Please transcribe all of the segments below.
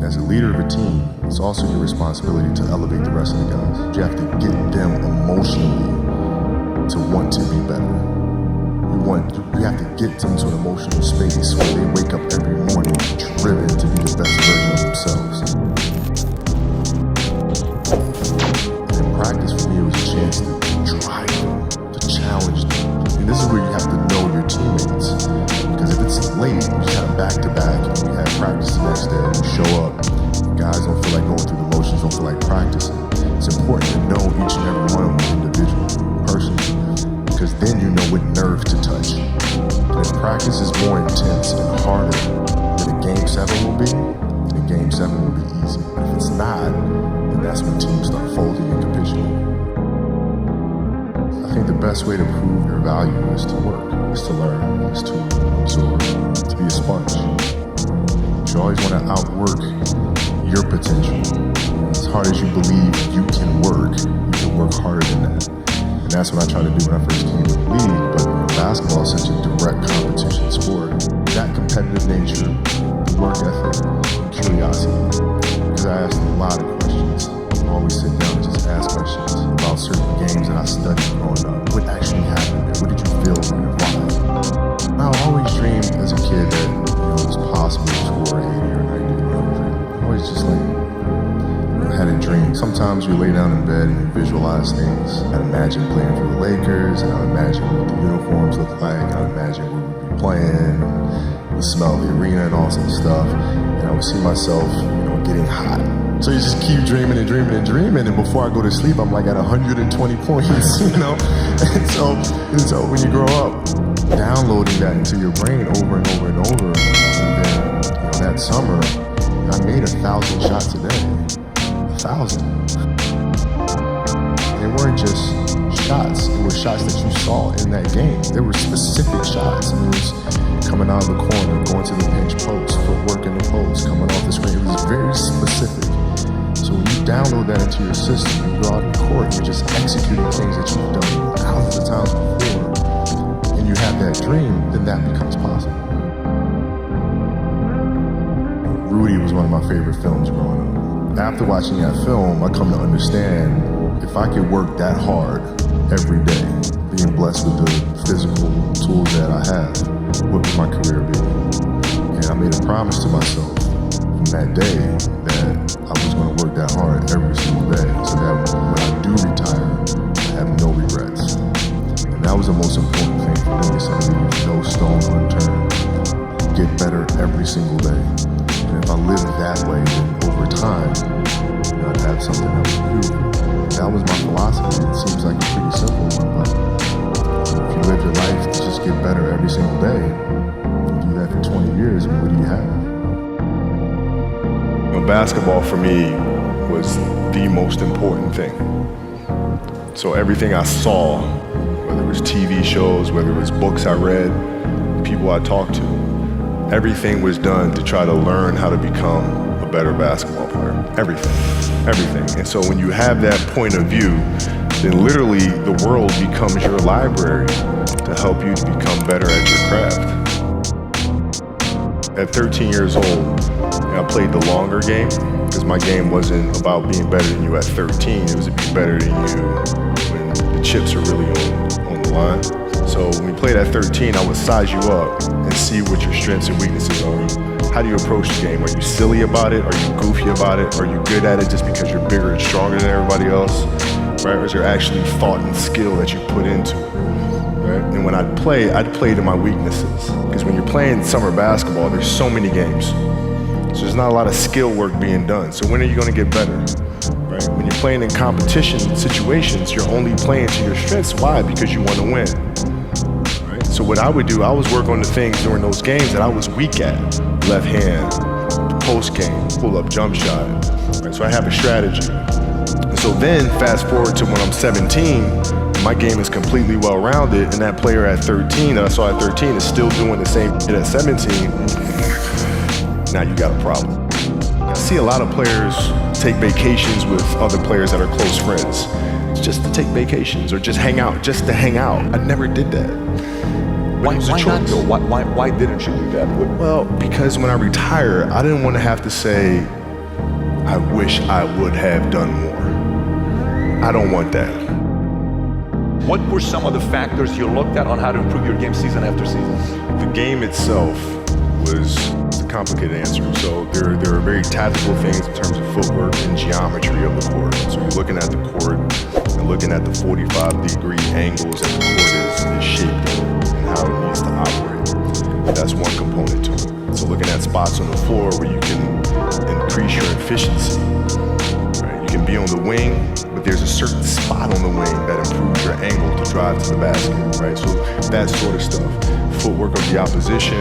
As a leader of a team, it's also your responsibility to elevate the rest of the guys. You have to get them emotionally to want to be better. You have to get them to an emotional space where they wake up every morning driven to be the best version of themselves. And practice for me was a chance to drive them, to challenge them. And this is where you have to know your teammates. Because if it's late, we have back-to-back, and we have practice the next day, and you show up, guys don't feel like going through the motions, don't feel like practicing. It's important to know each and every one of them individually, personally, because then you know what nerve to touch. And if practice is more intense and harder than a Game 7 will be, then a Game 7 will be easy. But if it's not, then that's when teams start folding and capitulating. I think the best way to prove your value is to work, is to learn, is to absorb, to be a sponge. You always want to outwork your potential. As hard as you believe you can work harder than that. And that's what I try to do when I first came to the league. But basketball is such a direct competition sport. That competitive nature, the work ethic, and curiosity. Because I asked a lot of questions. I always sit down and just ask questions about certain games that I studied growing up. What actually happened there? What did you feel and why? I always dreamed as a kid that it was possible to score 80 or 90 or 100. I always just had a dream. Sometimes you lay down in bed and you visualize things. I'd imagine playing for the Lakers, and I'd imagine what the uniforms look like. I'd imagine where we'd be playing, and the smell of the arena and all that stuff. And I would see myself, getting hot. So you just keep dreaming and dreaming and dreaming, and before I go to sleep, I'm like at 120 points, And so when you grow up, downloading that into your brain over and over and over, and then that summer, I made 1,000 shots a day. 1,000. They weren't just shots, it were shots that you saw in that game. There were specific shots. It was coming out of the corner, going to the pinch post, footwork in the post, coming off the screen. It was very specific. So when you download that into your system, you go out in court, you're just executing things that you've done thousands of times before, and you have that dream, then that becomes possible. Rudy was one of my favorite films growing up. After watching that film, I come to understand if I could work that hard every day, being blessed with the physical tools that I have, what would my career be? And I made a promise to myself from that day that I was going to work that hard every single day so that when I do retire, I have no regrets. And that was the most important thing for me, is to leave no stone unturned. Get better every single day. And if I lived that way, then over time, I'd have something that was beautiful. That was my philosophy. It seems like it's pretty simple, but if you live your life to just get better every single day, you do that for 20 years, and what do you have? Basketball for me was the most important thing. So everything I saw, whether it was TV shows, whether it was books I read, people I talked to, everything was done to try to learn how to become a better basketball player. Everything. And so when you have that point of view, then literally the world becomes your library to help you to become better at your craft. At 13 years old, I played the longer game because my game wasn't about being better than you at 13. It was to be better than you when the chips are really on the line. So when we played at 13, I would size you up and see what your strengths and weaknesses are. How do you approach the game? Are you silly about it? Are you goofy about it? Are you good at it just because you're bigger and stronger than everybody else? Right? Or is there actually thought and skill that you put into it? Right? And when I'd play to my weaknesses. Because when you're playing summer basketball, there's so many games. So there's not a lot of skill work being done. So when are you going to get better? Right? When you're playing in competition situations, you're only playing to your strengths. Why? Because you want to win. Right? So what I would do, I was work on the things during those games that I was weak at. Left hand, post game, pull up jump shot. Right? So I have a strategy. And so then fast forward to when I'm 17, my game is completely well-rounded, and that player at 13 that I saw at 13 is still doing the same shit at 17. Now you got a problem. I see a lot of players take vacations with other players that are close friends. It's just to take vacations or just hang out, just to hang out. I never did that. Why not though? Why didn't you do that? Well, because when I retire, I didn't want to have to say, I wish I would have done more. I don't want that. What were some of the factors you looked at on how to improve your game season after season? The game itself was a complicated answer. So there are very tactical things in terms of footwork and geometry of the court. So you're looking at the court and looking at the 45-degree angles that the court is shaped in and how it needs to operate. That's one component to it. So looking at spots on the floor where you can increase your efficiency. Right? You can be on the wing, but there's a certain spot on the wing that improves your angle to drive to the basket, right? So that sort of stuff. Footwork of the opposition,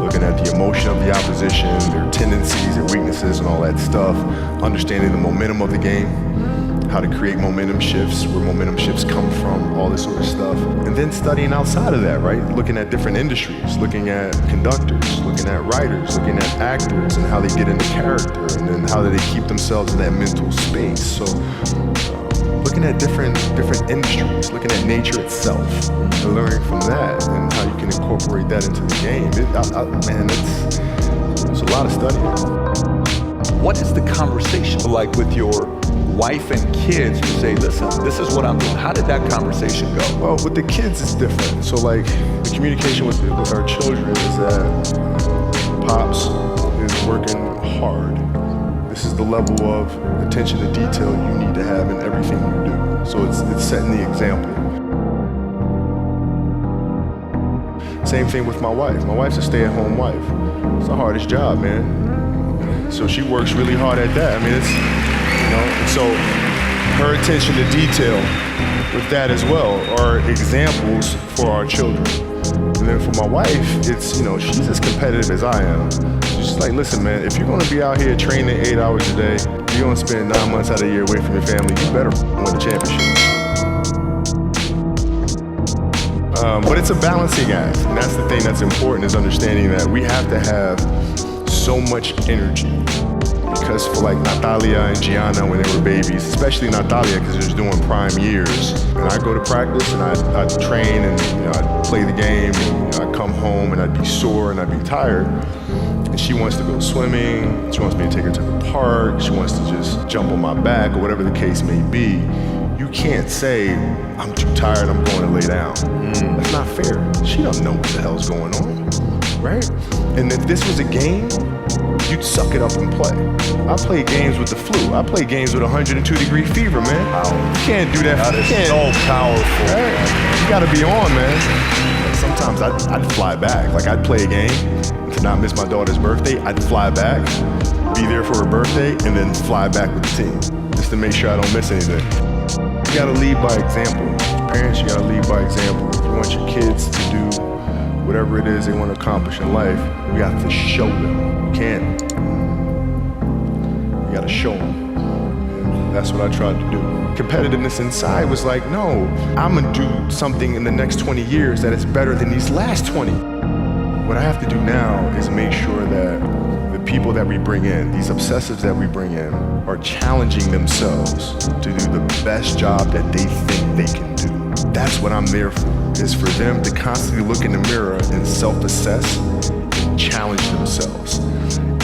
looking at the emotion of the opposition, their tendencies, their weaknesses, and all that stuff. Understanding the momentum of the game, how to create momentum shifts, where momentum shifts come from, all this sort of stuff. And then studying outside of that, right? Looking at different industries, looking at conductors, looking at writers, looking at actors and how they get into character, and then how do they keep themselves in that mental space. So looking at different industries, looking at nature itself, and learning from that and how you can incorporate that into the game. It's a lot of studying. What is the conversation like with your wife and kids? You say, listen, this is what I'm doing. How did that conversation go? Well, with the kids, it's different. So like the communication with our children is that Pops is working hard. This is the level of attention to detail you need to have in everything you do. So it's setting the example. Same thing with my wife. My wife's a stay-at-home wife. It's the hardest job, man. So she works really hard at that. I mean, it's, and so her attention to detail with that as well are examples for our children. And then for my wife, it's, she's as competitive as I am. She's like, listen, man, if you're gonna be out here training 8 hours a day, you're gonna spend 9 months out of the year away from your family, you better win the championship. But it's a balancing act, and that's the thing that's important, is understanding that we have to have so much energy. Because for like Natalia and Gianna when they were babies, especially Natalia because they're doing prime years, and I go to practice and I'd train and I'd play the game and I'd come home and I'd be sore and I'd be tired. And she wants to go swimming, she wants me to take her to the park, she wants to just jump on my back or whatever the case may be. You can't say, I'm too tired, I'm going to lay down. That's not fair. She doesn't know what the hell's going on, right? And if this was a game, you'd suck it up and play. I play games with the flu. I play games with 102-degree fever, man. You can't do that. That is so powerful. Right? You gotta be on, man. Sometimes I'd fly back. Like I'd play a game to not miss my daughter's birthday. I'd fly back, be there for her birthday, and then fly back with the team just to make sure I don't miss anything. You gotta lead by example. Parents, you gotta lead by example. If you want your kids to do whatever it is they want to accomplish in life, we have to show them. You can't. You gotta show them. And that's what I tried to do. Competitiveness inside was like, no, I'm gonna do something in the next 20 years that is better than these last 20. What I have to do now is make sure that the people that we bring in, these obsessives that we bring in, are challenging themselves to do the best job that they think they can do. That's what I'm there for, is for them to constantly look in the mirror and self-assess and challenge themselves.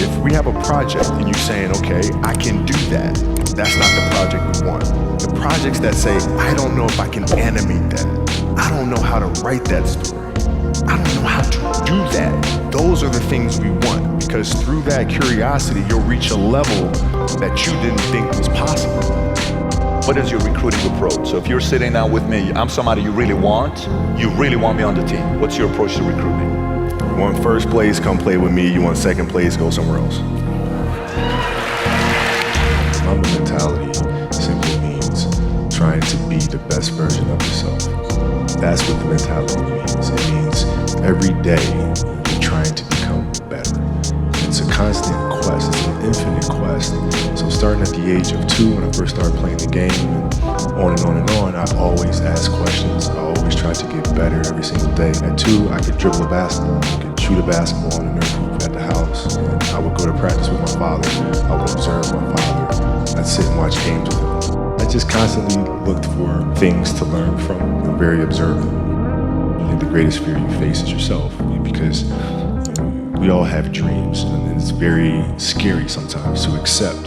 If we have a project and you're saying, okay, I can do that, that's not the project we want. The projects that say, I don't know if I can animate that. I don't know how to write that story. I don't know how to do that. Those are the things we want, because through that curiosity, you'll reach a level that you didn't think was possible. What is your recruiting approach? So if you're sitting down with me, I'm somebody you really want me on the team. What's your approach to recruiting? You want first place, come play with me. You want second place, go somewhere else. Mamba mentality simply means trying to be the best version of yourself. That's what the mentality means. It means every day you're trying to become better. It's a constant quest. It's an infinite quest. So starting at the age of 2, when I first started playing the game, and on, I always ask questions. I always try to get better every single day. At 2, I could dribble a basketball. I could shoot a basketball on the Nerf hoop at the house. And I would go to practice with my father. I would observe my father. I'd sit and watch games with him. I just constantly looked for things to learn from. I'm very observant. I think the greatest fear you face is yourself, because We all have dreams, and it's very scary sometimes to accept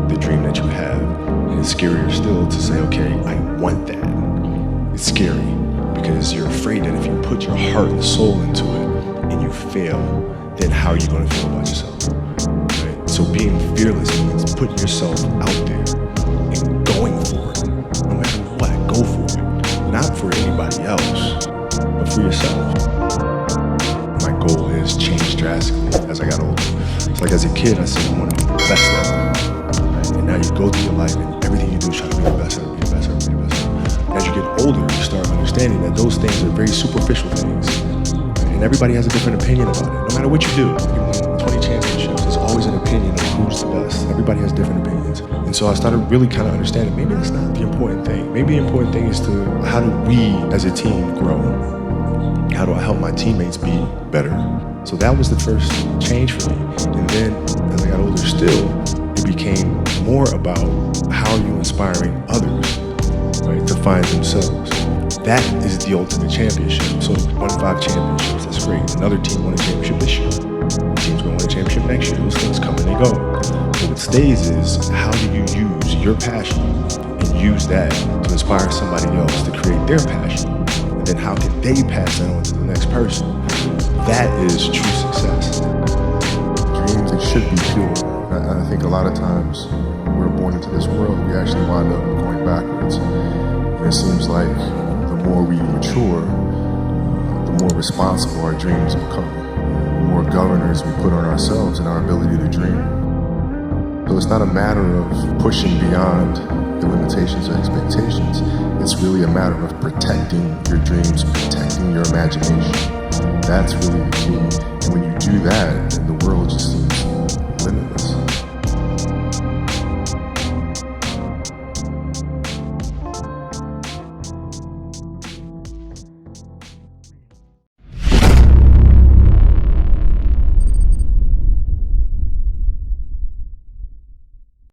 the dream that you have. And it's scarier still to say, okay, I want that. It's scary because you're afraid that if you put your heart and soul into it and you fail, then how are you going to feel about yourself? Right? So being fearless means putting yourself out there and going for it. No matter what, go for it. Not for anybody else, but for yourself. My goal is changed drastically as I got older. It's like as a kid, I said I want to be the best ever. Right? And now you go through your life and everything you do is try to be the best ever, be the best ever, be the best ever. As you get older, you start understanding that those things are very superficial things. Right? And everybody has a different opinion about it. No matter what you do, you win 20 championships, there's always an opinion of who's the best. Everybody has different opinions. And so I started really kind of understanding maybe that's not the important thing. Maybe the important thing is to how do we as a team grow? How do I help my teammates be better? So that was the first change for me. And then as I got older still, it became more about how are you inspiring others, right, to find themselves. That is the ultimate championship. So won 5 championships, that's great. Another team won a championship this year. The team's gonna win a championship next year. Those things come and they go. But what stays is how do you use your passion and use that to inspire somebody else to create their passion? Then how can they pass that on to the next person? That is true success. Dreams, they should be pure. I think a lot of times we're born into this world, we actually wind up going backwards. And it seems like the more we mature, the more responsible our dreams become. The more governors we put on ourselves and our ability to dream. So it's not a matter of pushing beyond the limitations or expectations. It's really a matter of protecting your dreams, protecting your imagination. That's really the key. And when you do that, then the world just seems